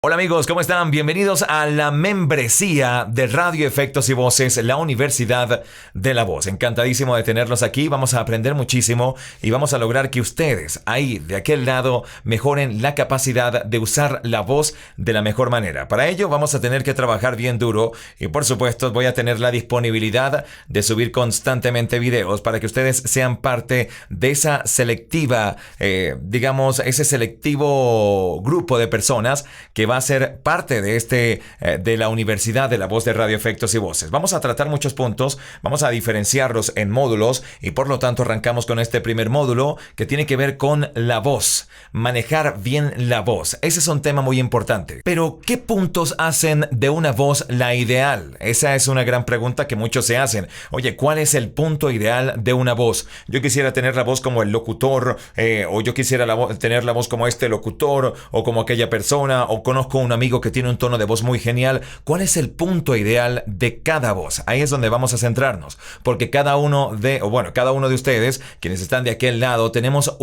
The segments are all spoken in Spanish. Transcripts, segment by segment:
Hola amigos, ¿cómo están? Bienvenidos a la membresía de Radio Efectos y Voces, la Universidad de la Voz. Encantadísimo de tenerlos aquí, vamos a aprender muchísimo y vamos a lograr que ustedes ahí de aquel lado mejoren la capacidad de usar la voz de la mejor manera. Para ello vamos a tener que trabajar bien duro y por supuesto voy a tener la disponibilidad de subir constantemente videos para que ustedes sean parte de esa selectiva, ese selectivo grupo de personas que va a ser parte de de la Universidad de la Voz de Radio Efectos y Voces. Vamos a tratar muchos puntos, vamos a diferenciarlos en módulos y por lo tanto arrancamos con este primer módulo que tiene que ver con la voz, manejar bien la voz. Ese es un tema muy importante. Pero, ¿qué puntos hacen de una voz la ideal? Esa es una gran pregunta que muchos se hacen. Oye, ¿cuál es el punto ideal de una voz? Yo quisiera tener la voz como el locutor, o yo quisiera tener la voz como este locutor, o como aquella persona, o conozco un amigo que tiene un tono de voz muy genial. ¿Cuál es el punto ideal de cada voz? Ahí es donde vamos a centrarnos, porque cada uno de ustedes, quienes están de aquel lado, tenemos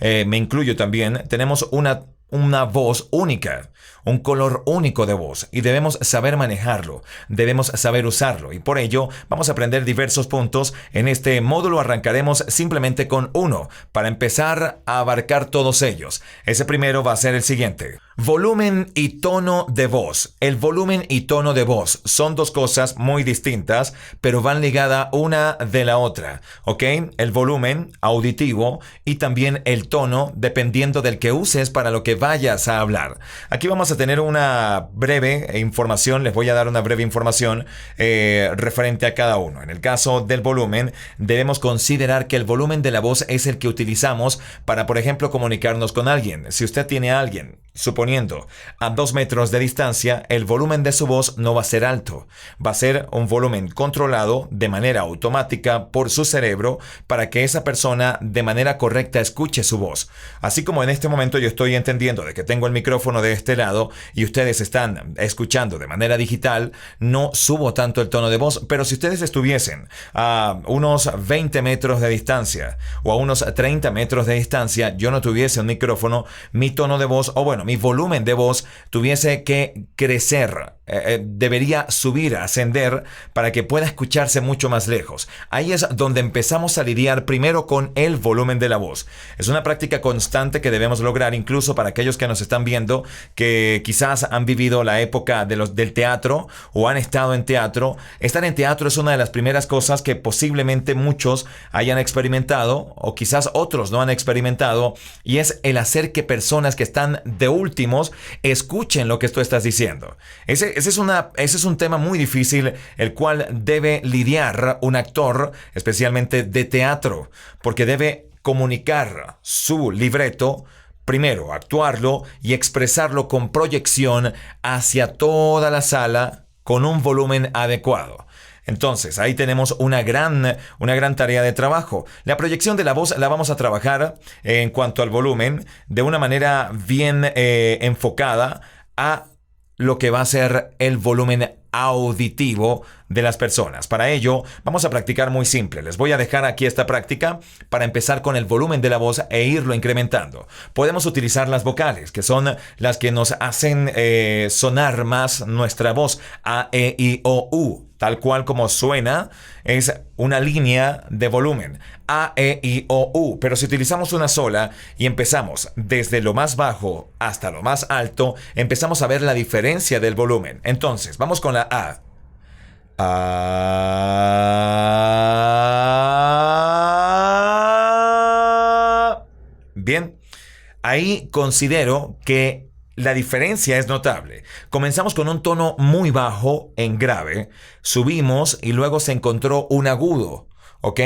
me incluyo también, tenemos una voz única, un color único de voz y debemos saber manejarlo, debemos saber usarlo y por ello vamos a aprender diversos puntos. En este módulo arrancaremos simplemente con uno para empezar a abarcar todos ellos. Ese primero va a ser el siguiente: volumen y tono de voz. El volumen y tono de voz son dos cosas muy distintas, pero van ligadas una de la otra, ¿ok? El volumen auditivo y también el tono, dependiendo del que uses para lo que vayas a hablar. Aquí vamos a tener una breve información, les voy a dar una breve información referente a cada uno. En el caso del volumen, debemos considerar que el volumen de la voz es el que utilizamos para, por ejemplo, comunicarnos con alguien. Si usted tiene a alguien, suponiendo, a 2 metros de distancia, el volumen de su voz no va a ser alto. Va a ser un volumen controlado de manera automática por su cerebro para que esa persona de manera correcta escuche su voz. Así como en este momento yo estoy entendiendo de que tengo el micrófono de este lado y ustedes están escuchando de manera digital, no subo tanto el tono de voz, pero si ustedes estuviesen a unos 20 metros de distancia o a unos 30 metros de distancia, yo no tuviese un micrófono, mi tono de voz, mi volumen de voz tuviese que crecer, debería subir, ascender para que pueda escucharse mucho más lejos. Ahí es donde empezamos a lidiar primero con el volumen de la voz. Es una práctica constante que debemos lograr, incluso para aquellos que nos están viendo, que quizás han vivido la época del teatro o han estado en teatro. Estar en teatro es una de las primeras cosas que posiblemente muchos hayan experimentado o quizás otros no han experimentado, y es el hacer que personas que están de últimos escuchen lo que tú estás diciendo. Ese es un tema muy difícil, el cual debe lidiar un actor, especialmente de teatro, porque debe comunicar su libreto, primero actuarlo y expresarlo con proyección hacia toda la sala con un volumen adecuado. Entonces, ahí tenemos una gran tarea de trabajo. La proyección de la voz la vamos a trabajar en cuanto al volumen de una manera bien enfocada a lo que va a ser el volumen auditivo de las personas. Para ello, vamos a practicar muy simple. Les voy a dejar aquí esta práctica para empezar con el volumen de la voz e irlo incrementando. Podemos utilizar las vocales, que son las que nos hacen sonar más nuestra voz. A, E, I, O, U. Tal cual como suena, es una línea de volumen. A, E, I, O, U. Pero si utilizamos una sola y empezamos desde lo más bajo hasta lo más alto, empezamos a ver la diferencia del volumen. Entonces, vamos con la A. Bien, ahí considero que la diferencia es notable. Comenzamos con un tono muy bajo en grave, subimos y luego se encontró un agudo. ¿Ok?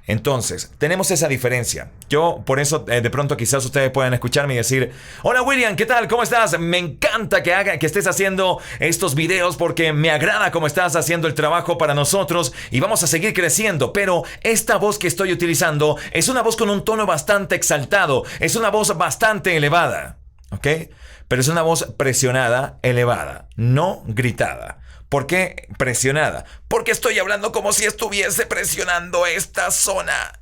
Entonces, tenemos esa diferencia. Yo, por eso, de pronto quizás ustedes puedan escucharme y decir: hola William, ¿qué tal? ¿Cómo estás? Me encanta que estés haciendo estos videos porque me agrada cómo estás haciendo el trabajo para nosotros y vamos a seguir creciendo. Pero esta voz que estoy utilizando es una voz con un tono bastante exaltado, es una voz bastante elevada. ¿Ok? Pero es una voz presionada, elevada, no gritada. ¿Por qué presionada? Porque estoy hablando como si estuviese presionando esta zona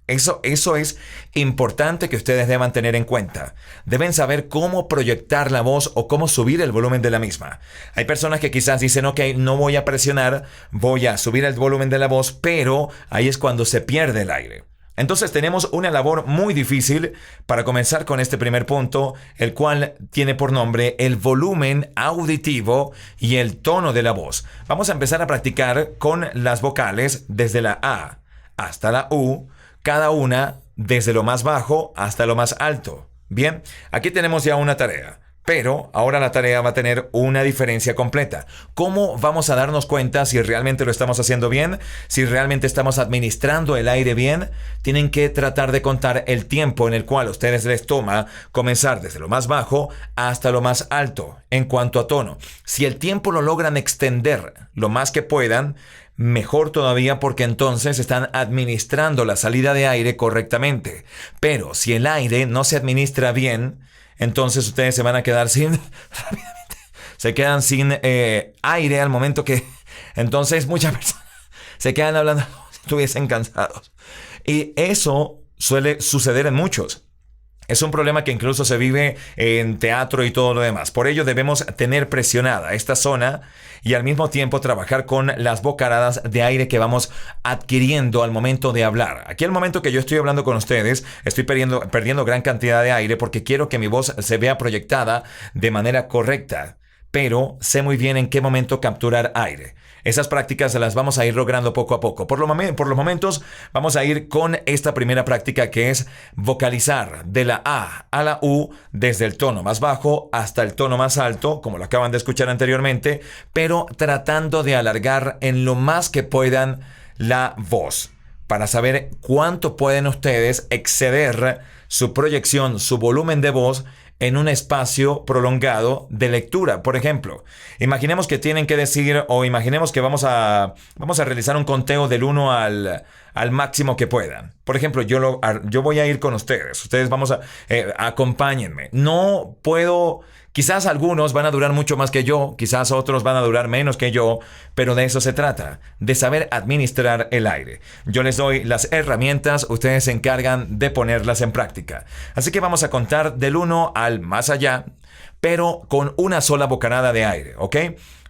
Eso es importante que ustedes deban tener en cuenta. Deben saber cómo proyectar la voz o cómo subir el volumen de la misma. Hay personas que quizás dicen, ok, no voy a presionar, voy a subir el volumen de la voz, pero ahí es cuando se pierde el aire. Entonces tenemos una labor muy difícil para comenzar con este primer punto, el cual tiene por nombre el volumen auditivo y el tono de la voz. Vamos a empezar a practicar con las vocales desde la A hasta la U, cada una desde lo más bajo hasta lo más alto. Bien, aquí tenemos ya una tarea. Pero ahora la tarea va a tener una diferencia completa. ¿Cómo vamos a darnos cuenta si realmente lo estamos haciendo bien? Si realmente estamos administrando el aire bien. Tienen que tratar de contar el tiempo en el cual a ustedes les toma comenzar desde lo más bajo hasta lo más alto en cuanto a tono. Si el tiempo lo logran extender lo más que puedan, mejor todavía, porque entonces están administrando la salida de aire correctamente. Pero si el aire no se administra bien, entonces ustedes se van a quedar sin, se quedan sin aire al momento que, entonces muchas personas se quedan hablando como si estuviesen cansados. Y eso suele suceder en muchos. Es un problema que incluso se vive en teatro y todo lo demás. Por ello debemos tener presionada esta zona y al mismo tiempo trabajar con las bocaradas de aire que vamos adquiriendo al momento de hablar. Aquí al momento que yo estoy hablando con ustedes, estoy perdiendo gran cantidad de aire porque quiero que mi voz se vea proyectada de manera correcta. Pero sé muy bien en qué momento capturar aire. Esas prácticas las vamos a ir logrando poco a poco. Por los momentos vamos a ir con esta primera práctica, que es vocalizar de la A a la U desde el tono más bajo hasta el tono más alto, como lo acaban de escuchar anteriormente, pero tratando de alargar en lo más que puedan la voz, para saber cuánto pueden ustedes exceder su proyección, su volumen de voz en un espacio prolongado de lectura. Por ejemplo, imaginemos que tienen que decir, o imaginemos que vamos a realizar un conteo del 1 al máximo que puedan. Por ejemplo, yo voy a ir con ustedes. Ustedes acompáñenme. No puedo. Quizás algunos van a durar mucho más que yo, quizás otros van a durar menos que yo, pero de eso se trata, de saber administrar el aire. Yo les doy las herramientas, ustedes se encargan de ponerlas en práctica. Así que vamos a contar del 1 al más allá, pero con una sola bocanada de aire, ¿ok?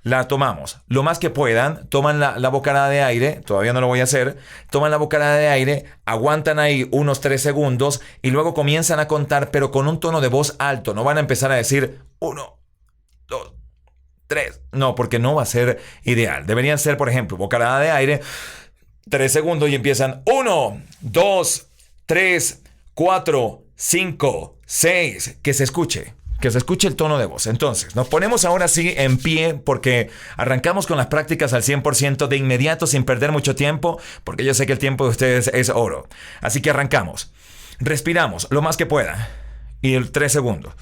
La tomamos lo más que puedan, toman la bocanada de aire, todavía no lo voy a hacer, toman la bocanada de aire, aguantan ahí unos 3 segundos y luego comienzan a contar, pero con un tono de voz alto. No van a empezar a decir 1, 2, 3. No, porque no va a ser ideal. Deberían ser, por ejemplo, bocanada de aire, 3 segundos y empiezan 1, 2, 3, 4, 5, 6. Que se escuche. Que se escuche el tono de voz. Entonces, nos ponemos ahora sí en pie porque arrancamos con las prácticas al 100% de inmediato sin perder mucho tiempo, porque yo sé que el tiempo de ustedes es oro. Así que arrancamos. Respiramos lo más que pueda. Y el 3 segundos.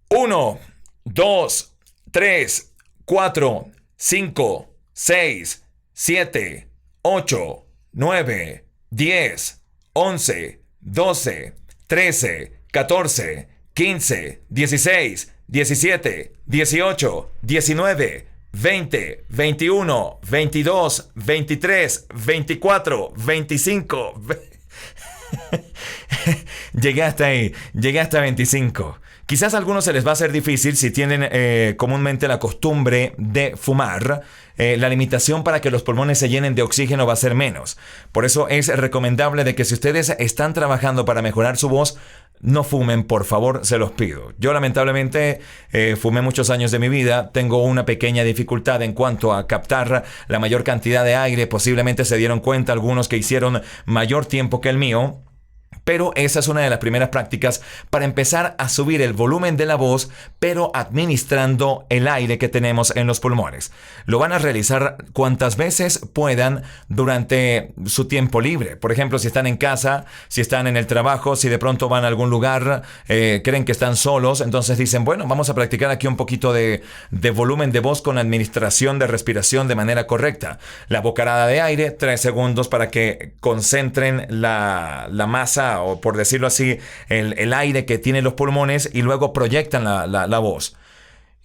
1, 2, 3, 4, 5, 6, 7, 8, 9, 10, 11, 12, 13, 14, 15, 16, 17, 18, 19, 20, 21, 22, 23, 24, 25. Llegué hasta ahí, llegué hasta 25. Quizás a algunos se les va a hacer difícil si tienen comúnmente la costumbre de fumar. La limitación para que los pulmones se llenen de oxígeno va a ser menos. Por eso es recomendable de que si ustedes están trabajando para mejorar su voz, no fumen, por favor, se los pido. Yo lamentablemente fumé muchos años de mi vida. Tengo una pequeña dificultad en cuanto a captar la mayor cantidad de aire. Posiblemente se dieron cuenta algunos que hicieron mayor tiempo que el mío. Pero esa es una de las primeras prácticas para empezar a subir el volumen de la voz, pero administrando el aire que tenemos en los pulmones. Lo van a realizar cuantas veces puedan durante su tiempo libre. Por ejemplo, si están en casa, si están en el trabajo, si de pronto van a algún lugar, creen que están solos, entonces dicen, bueno, vamos a practicar aquí un poquito de volumen de voz con administración de respiración de manera correcta. La bocanada de aire, 3 segundos para que concentren la masa, o por decirlo así, el aire que tienen los pulmones, y luego proyectan la voz.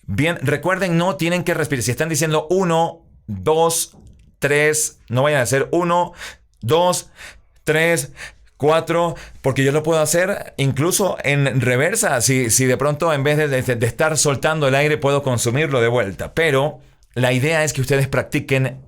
Bien, recuerden, no tienen que respirar. Si están diciendo 1, 2, 3, no vayan a hacer 1, 2, 3, 4, porque yo lo puedo hacer incluso en reversa. Si de pronto en vez de estar soltando el aire puedo consumirlo de vuelta. Pero la idea es que ustedes practiquen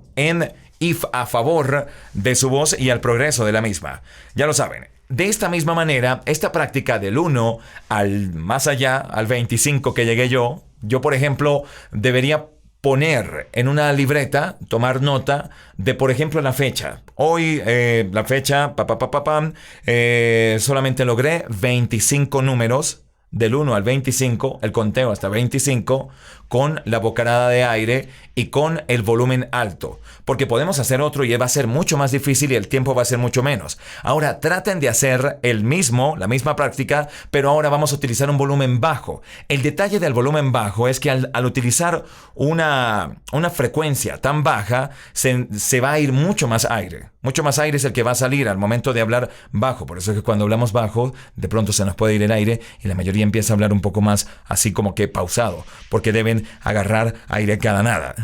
a favor de su voz y al progreso de la misma. Ya lo saben. De esta misma manera, esta práctica del 1 al más allá, al 25 que llegué yo, por ejemplo, debería poner en una libreta, tomar nota de, por ejemplo, la fecha. Hoy, la fecha, solamente logré 25 números, del 1 al 25, el conteo hasta 25, con la bocanada de aire y con el volumen alto. Porque podemos hacer otro y va a ser mucho más difícil y el tiempo va a ser mucho menos. Ahora traten de hacer la misma práctica, pero ahora vamos a utilizar un volumen bajo. El detalle del volumen bajo es que al utilizar una frecuencia tan baja, se va a ir mucho más aire. Mucho más aire es el que va a salir al momento de hablar bajo. Por eso es que cuando hablamos bajo, de pronto se nos puede ir el aire y la mayoría empieza a hablar un poco más así como que pausado, porque deben agarrar aire cada nada.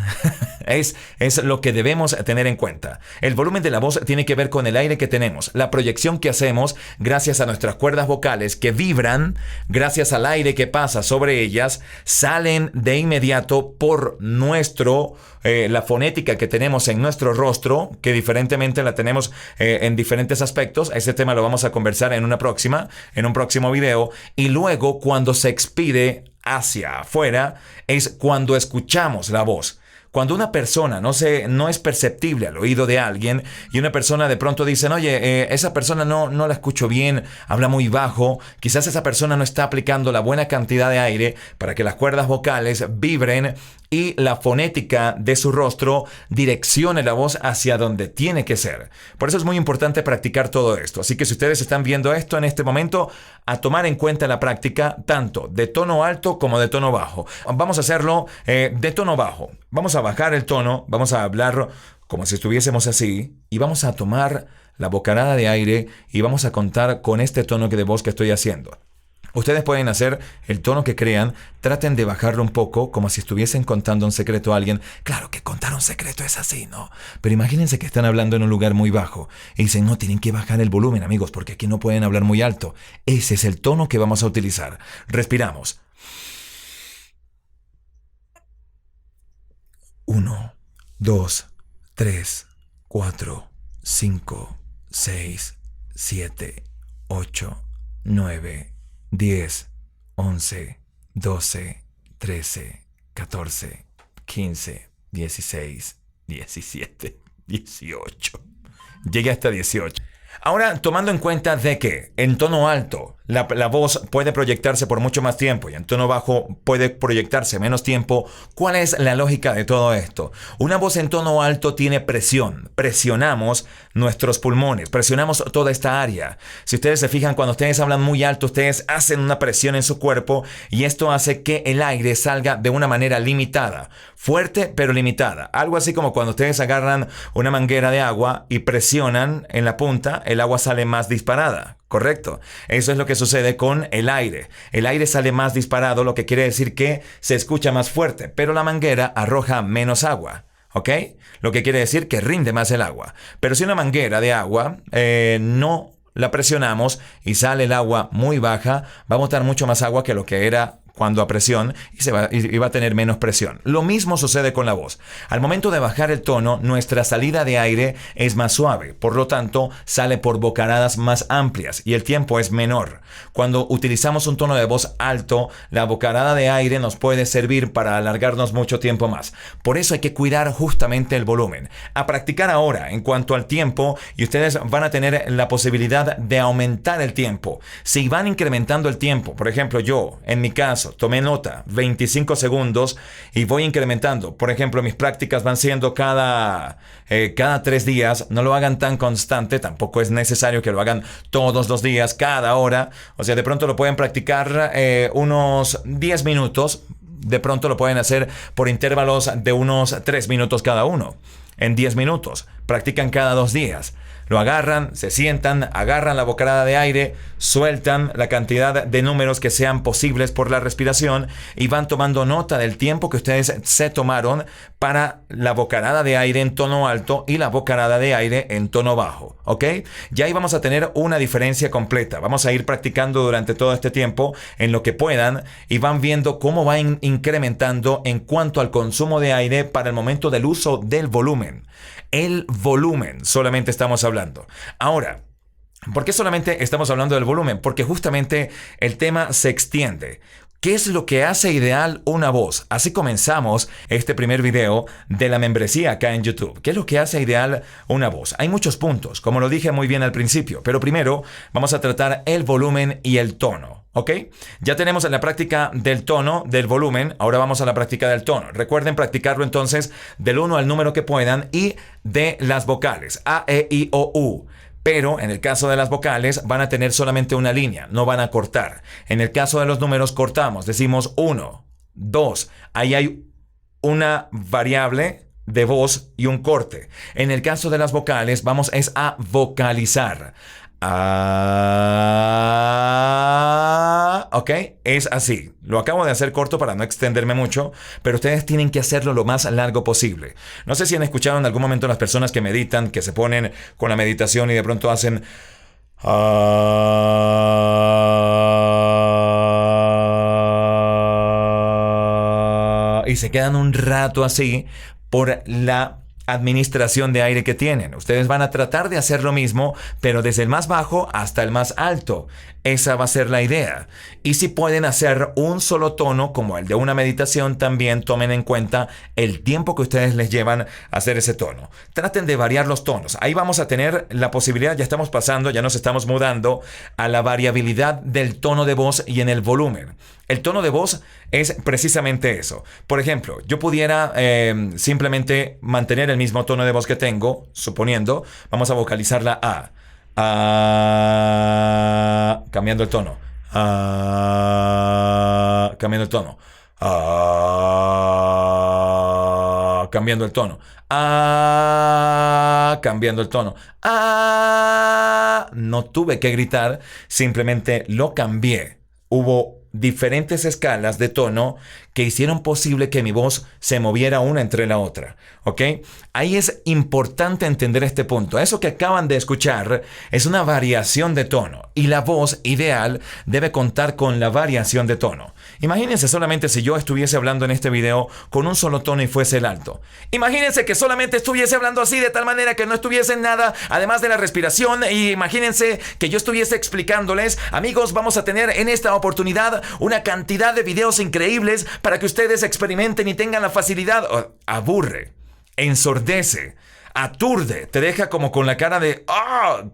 Es lo que debemos tener en cuenta. El volumen de la voz tiene que ver con el aire que tenemos, la proyección que hacemos gracias a nuestras cuerdas vocales que vibran, gracias al aire que pasa sobre ellas, salen de inmediato por la fonética que tenemos en nuestro rostro, que diferentemente la tenemos en diferentes aspectos. Ese tema lo vamos a conversar en un próximo video. Y luego, cuando se expide hacia afuera, es cuando escuchamos la voz. Cuando una persona no es perceptible al oído de alguien y una persona de pronto dice, oye, esa persona no la escucho bien, habla muy bajo, quizás esa persona no está aplicando la buena cantidad de aire para que las cuerdas vocales vibren y la fonética de su rostro direccione la voz hacia donde tiene que ser. Por eso es muy importante practicar todo esto. Así que si ustedes están viendo esto en este momento, a tomar en cuenta la práctica tanto de tono alto como de tono bajo. Vamos a hacerlo de tono bajo. Vamos a bajar el tono, vamos a hablar como si estuviésemos así y vamos a tomar la bocanada de aire y vamos a contar con este tono de voz que estoy haciendo. Ustedes pueden hacer el tono que crean, traten de bajarlo un poco, como si estuviesen contando un secreto a alguien. Claro que contar un secreto es así, ¿no? Pero imagínense que están hablando en un lugar muy bajo y dicen, no, tienen que bajar el volumen, amigos, porque aquí no pueden hablar muy alto. Ese es el tono que vamos a utilizar. Respiramos. 1, 2, 3, 4, 5, 6, 7, 8, 9, 10, 11, 12, 13, 14, 15, 16, 17, 18. Llegué hasta 18. Ahora, tomando en cuenta de que en tono alto la voz puede proyectarse por mucho más tiempo y en tono bajo puede proyectarse menos tiempo, ¿cuál es la lógica de todo esto? Una voz en tono alto tiene presión. Presionamos nuestros pulmones, presionamos toda esta área. Si ustedes se fijan, cuando ustedes hablan muy alto, ustedes hacen una presión en su cuerpo y esto hace que el aire salga de una manera limitada. Fuerte, pero limitada. Algo así como cuando ustedes agarran una manguera de agua y presionan en la punta, el agua sale más disparada. Correcto. Eso es lo que sucede con el aire. El aire sale más disparado, lo que quiere decir que se escucha más fuerte, pero la manguera arroja menos agua. ¿Ok? Lo que quiere decir que rinde más el agua. Pero si una manguera de agua no la presionamos y sale el agua muy baja, va a botar mucho más agua que lo que era cuando a presión y va a tener menos presión. Lo mismo sucede con la voz. Al momento de bajar el tono, nuestra salida de aire es más suave, por lo tanto sale por bocanadas más amplias y el tiempo es menor. Cuando utilizamos un tono de voz alto, la bocanada de aire nos puede servir para alargarnos mucho tiempo más. Por eso hay que cuidar justamente el volumen. A practicar ahora en cuanto al tiempo y ustedes van a tener la posibilidad de aumentar el tiempo. Si van incrementando el tiempo, por ejemplo yo, en mi caso, tomé nota, 25 segundos y voy incrementando. Por ejemplo, mis prácticas van siendo cada 3 días. No lo hagan tan constante, tampoco es necesario que lo hagan todos los días, cada hora. O sea, de pronto lo pueden practicar unos 10 minutos. De pronto lo pueden hacer por intervalos de unos 3 minutos cada uno. En 10 minutos. Practican cada 2 días. Lo agarran, se sientan, agarran la bocanada de aire, sueltan la cantidad de números que sean posibles por la respiración y van tomando nota del tiempo que ustedes se tomaron para la bocanada de aire en tono alto y la bocanada de aire en tono bajo, ¿ok? Ya ahí vamos a tener una diferencia completa. Vamos a ir practicando durante todo este tiempo en lo que puedan y van viendo cómo va incrementando en cuanto al consumo de aire para el momento del uso del volumen. El volumen solamente estamos hablando. Ahora, ¿por qué solamente estamos hablando del volumen? Porque justamente el tema se extiende. ¿Qué es lo que hace ideal una voz? Así comenzamos este primer video de la membresía acá en YouTube. ¿Qué es lo que hace ideal una voz? Hay muchos puntos, como lo dije muy bien al principio, pero primero vamos a tratar el volumen y el tono. ¿Ok? Ya tenemos la práctica del tono, del volumen, ahora vamos a la práctica del tono. Recuerden practicarlo entonces del 1 al número que puedan y de las vocales, A, E, I, O, U. Pero en el caso de las vocales van a tener solamente una línea, no van a cortar. En el caso de los números cortamos, decimos 1, 2, ahí hay una variable de voz y un corte. En el caso de las vocales vamos a vocalizar. Ok, es así. Lo acabo de hacer corto para no extenderme mucho, pero ustedes tienen que hacerlo lo más largo posible. No sé si han escuchado en algún momento las personas que meditan, que se ponen con la meditación y de pronto hacen y se quedan un rato así por la administración de aire que tienen. Ustedes van a tratar de hacer lo mismo, pero desde el más bajo hasta el más alto. Esa va a ser la idea. Y si pueden hacer un solo tono, como el de una meditación, también tomen en cuenta el tiempo que ustedes les llevan a hacer ese tono. Traten de variar los tonos. Ahí vamos a tener la posibilidad, ya estamos pasando, ya nos estamos mudando a la variabilidad del tono de voz y en el volumen. El tono de voz es precisamente eso. Por ejemplo, yo pudiera simplemente mantener el mismo tono de voz que tengo, suponiendo, vamos a vocalizar la A. Cambiando el tono. Cambiando el tono. Cambiando el tono. Cambiando el tono. No tuve que gritar, simplemente lo cambié. Hubo diferentes escalas de tono que hicieron posible que mi voz se moviera una entre la otra, ¿ok? Ahí es importante entender este punto. Eso que acaban de escuchar es una variación de tono y la voz ideal debe contar con la variación de tono. Imagínense solamente si yo estuviese hablando en este video con un solo tono y fuese el alto. Imagínense que solamente estuviese hablando así de tal manera que no estuviese nada además de la respiración y imagínense que yo estuviese explicándoles, amigos, vamos a tener en esta oportunidad una cantidad de videos increíbles para que ustedes experimenten y tengan la facilidad. Aburre, ensordece, aturde, te deja como con la cara de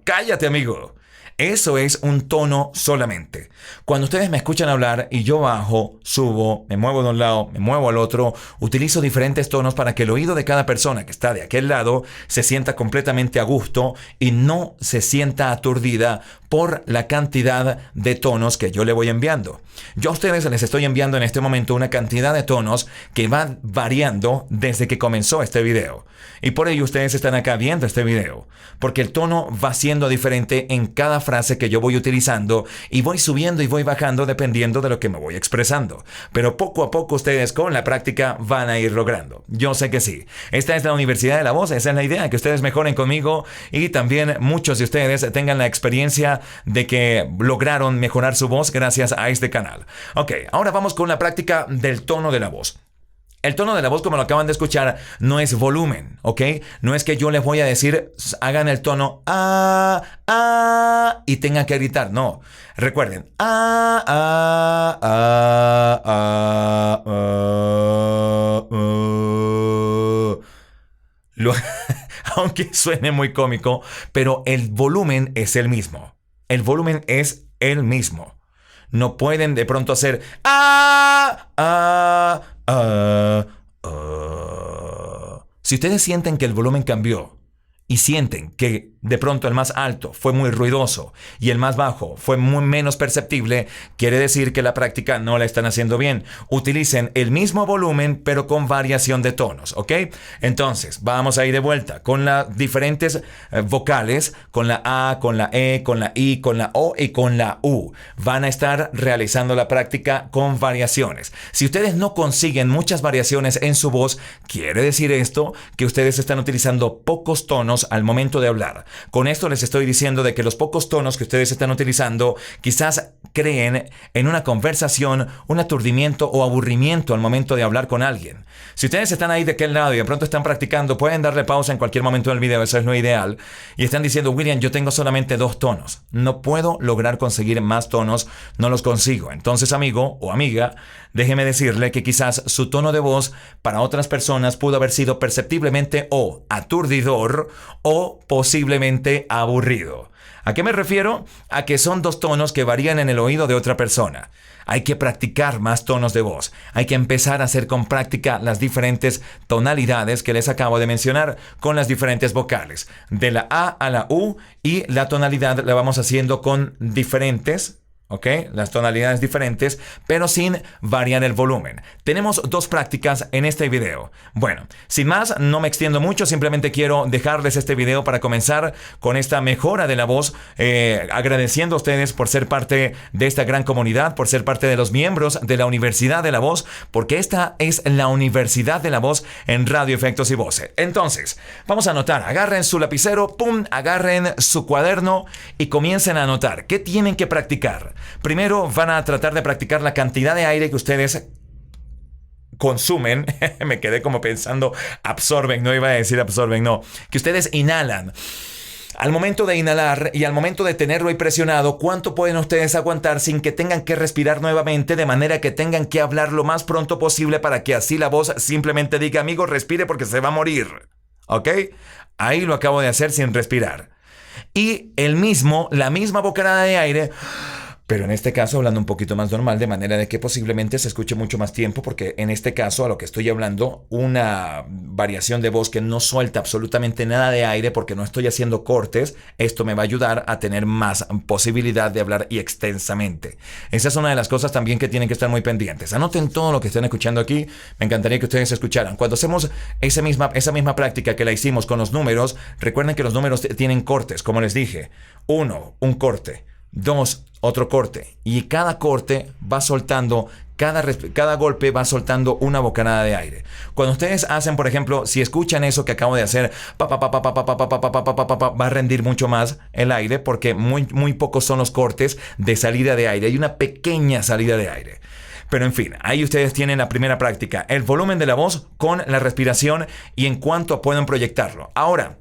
cállate, amigo. Eso es un tono solamente. Cuando ustedes me escuchan hablar y yo bajo, subo, me muevo de un lado, me muevo al otro, utilizo diferentes tonos para que el oído de cada persona que está de aquel lado se sienta completamente a gusto y no se sienta aturdida por la cantidad de tonos que yo le voy enviando. Yo a ustedes les estoy enviando en este momento una cantidad de tonos que van variando desde que comenzó este video. Y por ello ustedes están acá viendo este video, porque el tono va siendo diferente en cada frase que yo voy utilizando y voy subiendo y voy bajando dependiendo de lo que me voy expresando. Pero poco a poco ustedes con la práctica van a ir logrando. Yo sé que sí. Esta es la Universidad de la Voz, esa es la idea, que ustedes mejoren conmigo y también muchos de ustedes tengan la experiencia de que lograron mejorar su voz gracias a este canal. Ok, ahora vamos con la práctica del tono de la voz. El tono de la voz, como lo acaban de escuchar, no es volumen, ¿ok? No es que yo les voy a decir, hagan el tono y tengan que gritar, no. Recuerden, aunque suene muy cómico, pero el volumen es el mismo. El volumen es el mismo. No pueden de pronto hacer Si ustedes sienten que el volumen cambió y sienten que de pronto el más alto fue muy ruidoso y el más bajo fue muy menos perceptible, quiere decir que la práctica no la están haciendo bien. Utilicen el mismo volumen pero con variación de tonos, ¿ok? Entonces, vamos a ir de vuelta con las diferentes vocales, con la A, con la E, con la I, con la O y con la U. Van a estar realizando la práctica con variaciones. Si ustedes no consiguen muchas variaciones en su voz, quiere decir esto que ustedes están utilizando pocos tonos al momento de hablar. Con esto les estoy diciendo de que los pocos tonos que ustedes están utilizando quizás creen en una conversación un aturdimiento o aburrimiento al momento de hablar con alguien. Si ustedes están ahí de aquel lado y de pronto están practicando, pueden darle pausa en cualquier momento del video, eso es lo ideal, y están diciendo, William, yo tengo solamente 2 tonos, no puedo lograr conseguir más tonos, no los consigo. Entonces, amigo o amiga, déjeme decirle que quizás su tono de voz para otras personas pudo haber sido perceptiblemente o aturdidor o posiblemente aburrido. ¿A qué me refiero? A que son 2 tonos que varían en el oído de otra persona. Hay que practicar más tonos de voz. Hay que empezar a hacer con práctica las diferentes tonalidades que les acabo de mencionar con las diferentes vocales. De la A a la U, y la tonalidad la vamos haciendo con diferentes, ¿ok? Las tonalidades diferentes, pero sin variar el volumen. Tenemos 2 prácticas en este video. Bueno, sin más, no me extiendo mucho, simplemente quiero dejarles este video para comenzar con esta mejora de la voz, agradeciendo a ustedes por ser parte de esta gran comunidad, por ser parte de los miembros de la Universidad de la Voz, porque esta es la Universidad de la Voz en Radio Efectos y Voces. Entonces, vamos a anotar, agarren su lapicero, pum, agarren su cuaderno y comiencen a anotar. ¿Qué tienen que practicar? Primero van a tratar de practicar la cantidad de aire que ustedes consumen. Me quedé como pensando absorben, no iba a decir absorben, no. Que ustedes inhalan. Al momento de inhalar y al momento de tenerlo ahí presionado, ¿cuánto pueden ustedes aguantar sin que tengan que respirar nuevamente, de manera que tengan que hablar lo más pronto posible para que así la voz simplemente diga, amigo, respire porque se va a morir? ¿Ok? Ahí lo acabo de hacer sin respirar. Y la misma bocanada de aire, pero en este caso hablando un poquito más normal, de manera de que posiblemente se escuche mucho más tiempo, porque en este caso a lo que estoy hablando, una variación de voz que no suelta absolutamente nada de aire porque no estoy haciendo cortes, esto me va a ayudar a tener más posibilidad de hablar y extensamente. Esa es una de las cosas también que tienen que estar muy pendientes. Anoten todo lo que estén escuchando aquí, me encantaría que ustedes escucharan. Cuando hacemos esa misma práctica que la hicimos con los números, recuerden que los números tienen cortes, como les dije. 1, un corte. 2, otro corte, y cada corte va soltando, cada golpe va soltando una bocanada de aire. Cuando ustedes hacen, por ejemplo, si escuchan eso que acabo de hacer, va a rendir mucho más el aire, porque muy pocos son los cortes de salida de aire. Hay una pequeña salida de aire. Pero en fin, ahí ustedes tienen la primera práctica, el volumen de la voz con la respiración y en cuanto pueden proyectarlo. Ahora,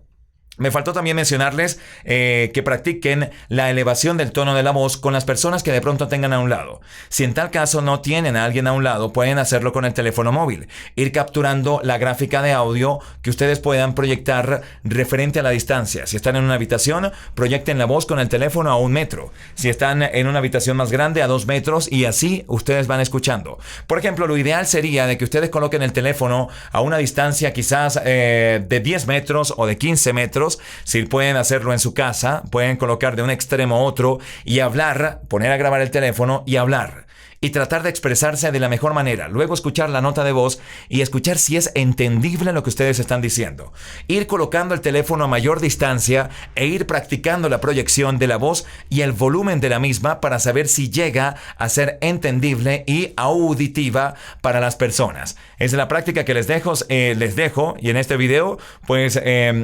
me faltó también mencionarles que practiquen la elevación del tono de la voz con las personas que de pronto tengan a un lado. Si en tal caso no tienen a alguien a un lado, pueden hacerlo con el teléfono móvil. Ir capturando la gráfica de audio que ustedes puedan proyectar referente a la distancia. Si están en una habitación, proyecten la voz con el teléfono a 1 metro. Si están en una habitación más grande, a 2 metros, y así ustedes van escuchando. Por ejemplo, lo ideal sería de que ustedes coloquen el teléfono a una distancia quizás de 10 metros o de 15 metros. Si pueden hacerlo en su casa, pueden colocar de un extremo a otro y hablar, poner a grabar el teléfono y hablar. Y tratar de expresarse de la mejor manera. Luego escuchar la nota de voz y escuchar si es entendible lo que ustedes están diciendo. Ir colocando el teléfono a mayor distancia e ir practicando la proyección de la voz y el volumen de la misma para saber si llega a ser entendible y auditiva para las personas. Es la práctica que les dejo y en este video pues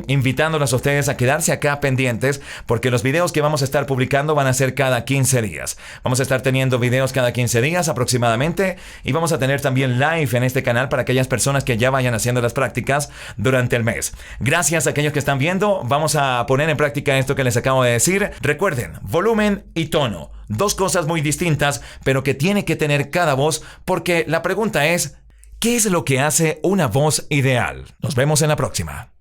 invitándolos a ustedes a quedarse acá pendientes, porque los videos que vamos a estar publicando van a ser cada 15 días. Vamos a estar teniendo videos cada 15 días aproximadamente, y vamos a tener también live en este canal para aquellas personas que ya vayan haciendo las prácticas durante el mes. Gracias a aquellos que están viendo. Vamos a poner en práctica esto que les acabo de decir. Recuerden, volumen y tono, 2 cosas muy distintas, pero que tiene que tener cada voz, porque la pregunta es, ¿qué es lo que hace una voz ideal? Nos vemos en la próxima.